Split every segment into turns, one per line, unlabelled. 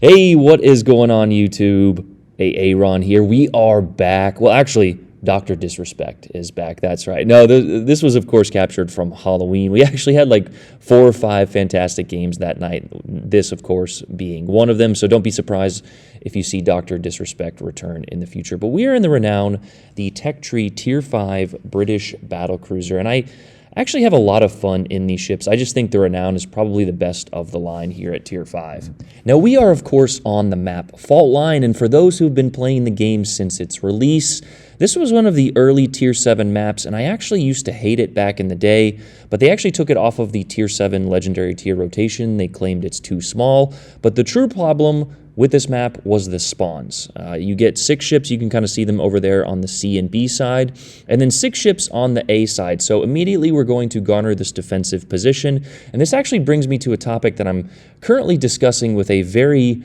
Hey, what is going on, YouTube? Aaron here. We are back. Well, actually, Dr. Disrespect is back. That's right. No, this was, of course, captured from Halloween. We actually had like 4 or 5 fantastic games that night. This, of course, being one of them. So don't be surprised if you see Dr. Disrespect return in the future. But we are in the Renown, the Tech Tree Tier 5 British Battlecruiser. And I actually have a lot of fun in these ships. I just think the Renown is probably the best of the line here at Tier 5. Now, we are, of course, on the map Fault Line, and for those who've been playing the game since its release, this was one of the early Tier 7 maps, and I actually used to hate it back in the day, but they actually took it off of the Tier 7 Legendary Tier rotation. They claimed it's too small, but the true problem with this map was the spawns. You get 6 ships, you can kind of see them over there on the C and B side, and then 6 ships on the A side. So immediately we're going to garner this defensive position, and this actually brings me to a topic that I'm currently discussing with a very,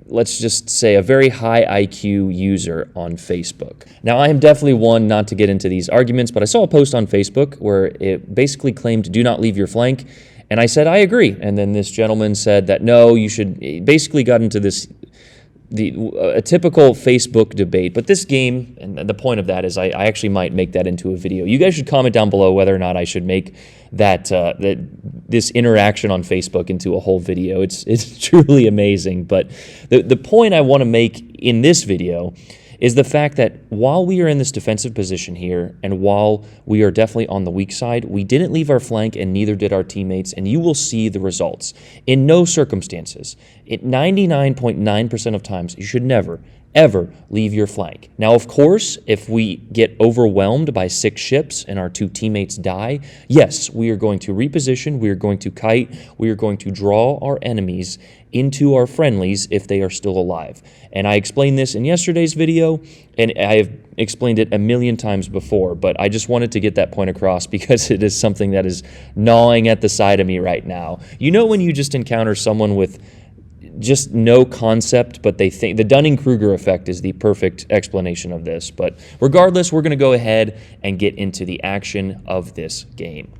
let's just say, a very high IQ user on Facebook. Now, I am definitely one not to get into these arguments, but I saw a post on Facebook where it basically claimed, do not leave your flank. And I said, I agree. And then this gentleman said that, no, you should, basically got into this, a typical Facebook debate. But this game, and the point of that is I actually might make that into a video. You guys should comment down below whether or not I should make this interaction on Facebook into a whole video. It's truly amazing. But the point I want to make in this video is the fact that while we are in this defensive position here, and while we are definitely on the weak side, we didn't leave our flank, and neither did our teammates, and you will see the results. In no circumstances, at 99.9% of times, you should never, ever leave your flank. Now, of course, if we get overwhelmed by 6 ships and our 2 teammates die, yes, we are going to reposition, we are going to kite, we are going to draw our enemies into our friendlies if they are still alive. And I explained this in yesterday's video, and I have explained it a million times before, but I just wanted to get that point across because it is something that is gnawing at the side of me right now. You know when you just encounter someone with just no concept, but they think the Dunning-Kruger effect is the perfect explanation of this. But regardless, we're going to go ahead and get into the action of this game.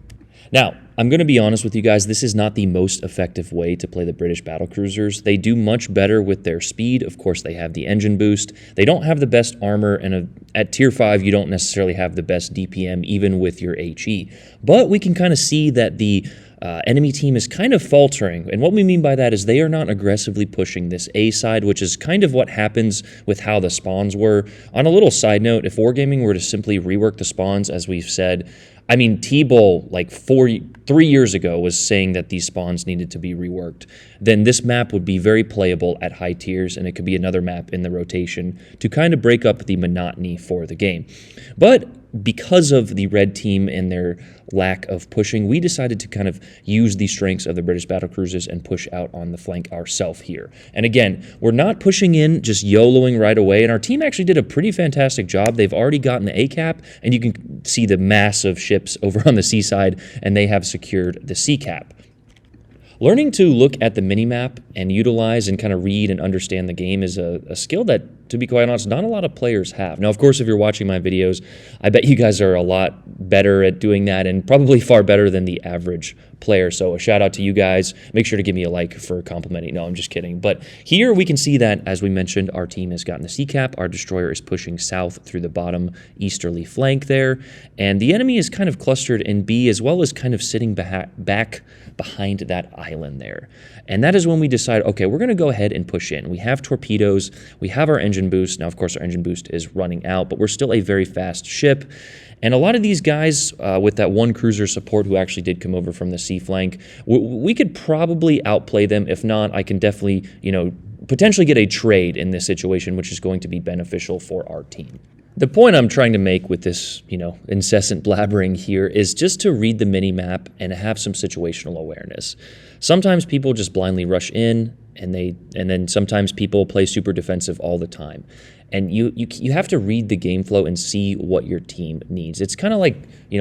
Now, I'm going to be honest with you guys, this is not the most effective way to play the British Battlecruisers. They do much better with their speed. Of course, they have the engine boost. They don't have the best armor, and at Tier 5, you don't necessarily have the best DPM, even with your HE. But we can kind of see that the enemy team is kind of faltering, and what we mean by that is they are not aggressively pushing this A side, which is kind of what happens with how the spawns were. On a little side note, if Wargaming were to simply rework the spawns, as we've said, I mean, T-Bull, like 3 years ago, was saying that these spawns needed to be reworked. Then this map would be very playable at high tiers, and it could be another map in the rotation to kind of break up the monotony for the game. But because of the red team and their lack of pushing, we decided to kind of use the strengths of the British Battlecruisers and push out on the flank ourselves here. And again, we're not pushing in, just YOLOing right away, and our team actually did a pretty fantastic job. They've already gotten the A-cap, and you can see the massive ships over on the C side, and they have secured the C-cap. Learning to look at the minimap and utilize and kind of read and understand the game is a skill that, to be quite honest, not a lot of players have. Now, of course, if you're watching my videos, I bet you guys are a lot better at doing that and probably far better than the average player. So a shout out to you guys. Make sure to give me a like for complimenting. No, I'm just kidding. But here we can see that, as we mentioned, our team has gotten the C-cap. Our destroyer is pushing south through the bottom easterly flank there. And the enemy is kind of clustered in B, as well as kind of sitting back behind that island there. And that is when we decide, okay, we're going to go ahead and push in. We have torpedoes. We have our engine boost. Now, of course, our engine boost is running out, but we're still a very fast ship. And a lot of these guys with that one cruiser support who actually did come over from the C flank, we could probably outplay them. If not, I can definitely, potentially get a trade in this situation, which is going to be beneficial for our team. The point I'm trying to make with this, incessant blabbering here is just to read the mini-map and have some situational awareness. Sometimes people just blindly rush in, and then sometimes people play super defensive all the time. And you have to read the game flow and see what your team needs. It's kind of like,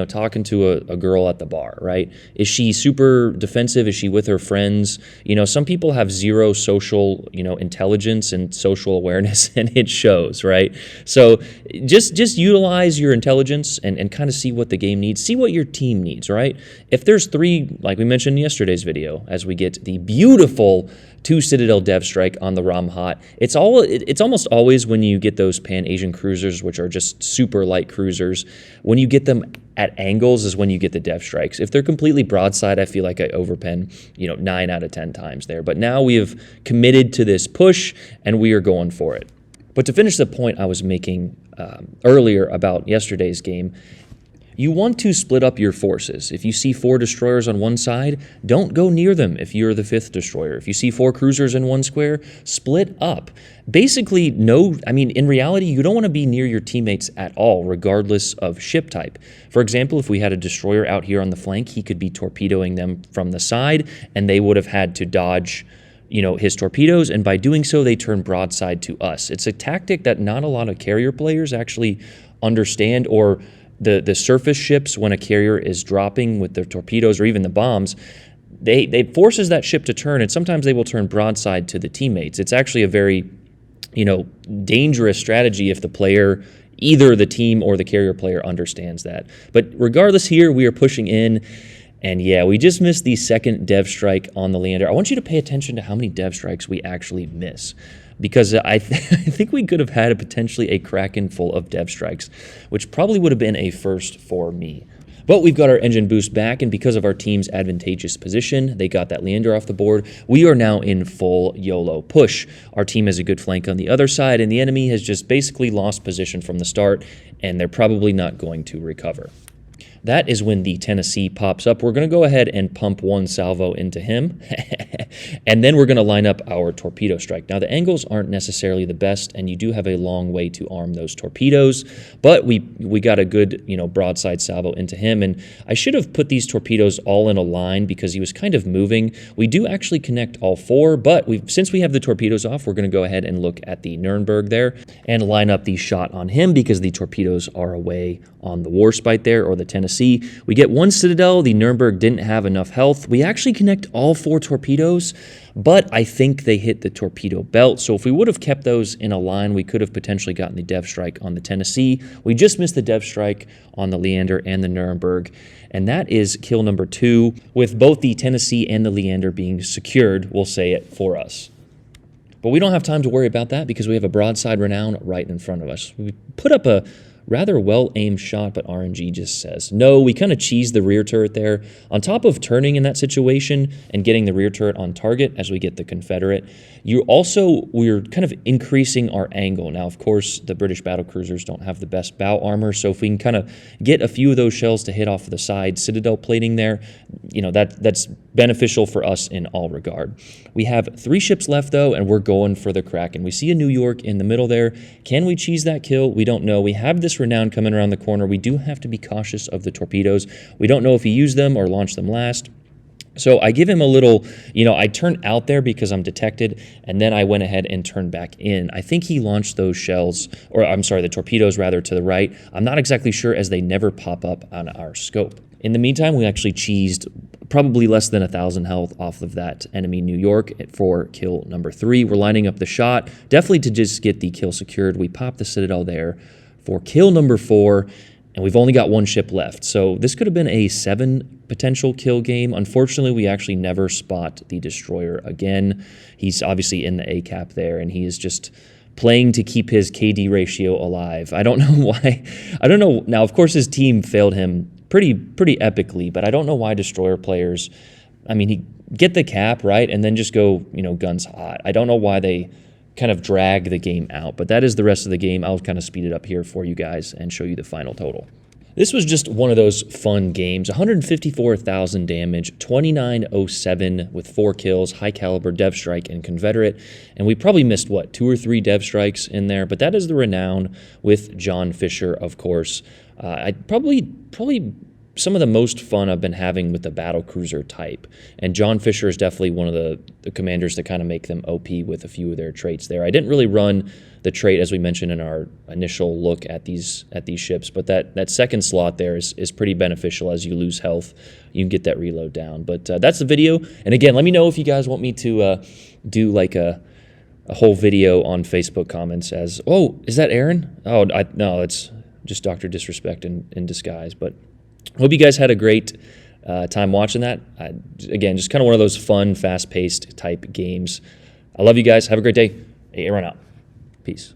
talking to a girl at the bar, right? Is she super defensive? Is she with her friends? Some people have zero social, intelligence and social awareness, and it shows, right? So just utilize your intelligence and kind of see what the game needs. See what your team needs, right? If there's 3, like we mentioned in yesterday's video, as we get the beautiful 2 Citadel Dev Strike on the Ramhat. It's almost always when you get those Pan-Asian cruisers, which are just super light cruisers, when you get them at angles is when you get the Dev Strikes. If they're completely broadside, I feel like I overpen, 9 out of 10 times there. But now we have committed to this push, and we are going for it. But to finish the point I was making earlier about yesterday's game, you want to split up your forces. If you see 4 destroyers on one side, don't go near them if you're the 5th destroyer. If you see 4 cruisers in one square, split up. Basically, in reality, you don't want to be near your teammates at all, regardless of ship type. For example, if we had a destroyer out here on the flank, he could be torpedoing them from the side, and they would have had to dodge his torpedoes, and by doing so, they turn broadside to us. It's a tactic that not a lot of carrier players actually understand, or the surface ships, when a carrier is dropping with their torpedoes or even the bombs, they forces that ship to turn, and sometimes they will turn broadside to the teammates. It's actually a very, dangerous strategy if the player, either the team or the carrier player, understands that. But regardless, here we are pushing in. And yeah, we just missed the 2nd Dev Strike on the Leander. I want you to pay attention to how many Dev Strikes we actually miss, because I think we could have had potentially a Kraken full of Dev Strikes, which probably would have been a first for me. But we've got our engine boost back, and because of our team's advantageous position, they got that Leander off the board. We are now in full YOLO push. Our team has a good flank on the other side, and the enemy has just basically lost position from the start, and they're probably not going to recover. That is when the Tennessee pops up. We're going to go ahead and pump 1 salvo into him, and then we're going to line up our torpedo strike. Now, the angles aren't necessarily the best, and you do have a long way to arm those torpedoes, but we got a good, broadside salvo into him, and I should have put these torpedoes all in a line because he was kind of moving. We do actually connect all 4, but since we have the torpedoes off, we're going to go ahead and look at the Nuremberg there and line up the shot on him because the torpedoes are away on the Warspite there, or the Tennessee. We get 1 Citadel. The Nuremberg didn't have enough health. We actually connect all 4 torpedoes, but I think they hit the torpedo belt. So if we would have kept those in a line, we could have potentially gotten the Dev Strike on the Tennessee. We just missed the Dev Strike on the Leander and the Nuremberg, and that is kill number 2, with both the Tennessee and the Leander being secured, we'll say it, for us. But we don't have time to worry about that because we have a broadside Renown right in front of us. We put up a rather well-aimed shot, but RNG just says no. We kind of cheesed the rear turret there. On top of turning in that situation and getting the rear turret on target as we get the Confederate, we're kind of increasing our angle. Now, of course, the British Battlecruisers don't have the best bow armor, so if we can kind of get a few of those shells to hit off of the side Citadel plating there, that's beneficial for us in all regard. We have 3 ships left, though, and we're going for the Kraken. We see a New York in the middle there. Can we cheese that kill? We don't know. We have this Renown coming around the corner. We do have to be cautious of the torpedoes. We don't know if he used them or launched them last. So I give him a little, I turned out there because I'm detected, and then I went ahead and turned back in. I think he launched those shells, the torpedoes rather, to the right. I'm not exactly sure as they never pop up on our scope. In the meantime, we actually cheesed probably less than 1,000 health off of that enemy New York for kill number 3. We're lining up the shot, definitely to just get the kill secured. We pop the Citadel there for kill number 4, and we've only got 1 ship left. So this could have been a 7 potential kill game. Unfortunately, we actually never spot the destroyer again. He's obviously in the ACAP there, and he is just playing to keep his KD ratio alive. I don't know why. I don't know. Now, of course, his team failed him pretty epically, but I don't know why destroyer players, he get the cap, right, and then just go, guns hot. I don't know why they kind of drag the game out, but that is the rest of the game. I'll kind of speed it up here for you guys and show you the final total. This was just one of those fun games. 154,000 damage, 2907 with 4 kills, high caliber Dev Strike and Confederate, and we probably missed, 2 or 3 Dev Strikes in there, but that is the Renown with John Fisher, of course. I probably some of the most fun I've been having with the battlecruiser type, and John Fisher is definitely one of the commanders that kind of make them OP with a few of their traits there. I didn't really run the trait as we mentioned in our initial look at these ships, but that second slot there is pretty beneficial. As you lose health, you can get that reload down. But that's the video, and again, let me know if you guys want me to do like a whole video on Facebook comments as, oh, is that Aaron? Oh, no, it's just Dr. Disrespect in disguise. But hope you guys had a great time watching that. Again, just kind of one of those fun, fast-paced type games. I love you guys. Have a great day. Hey, run out. Peace.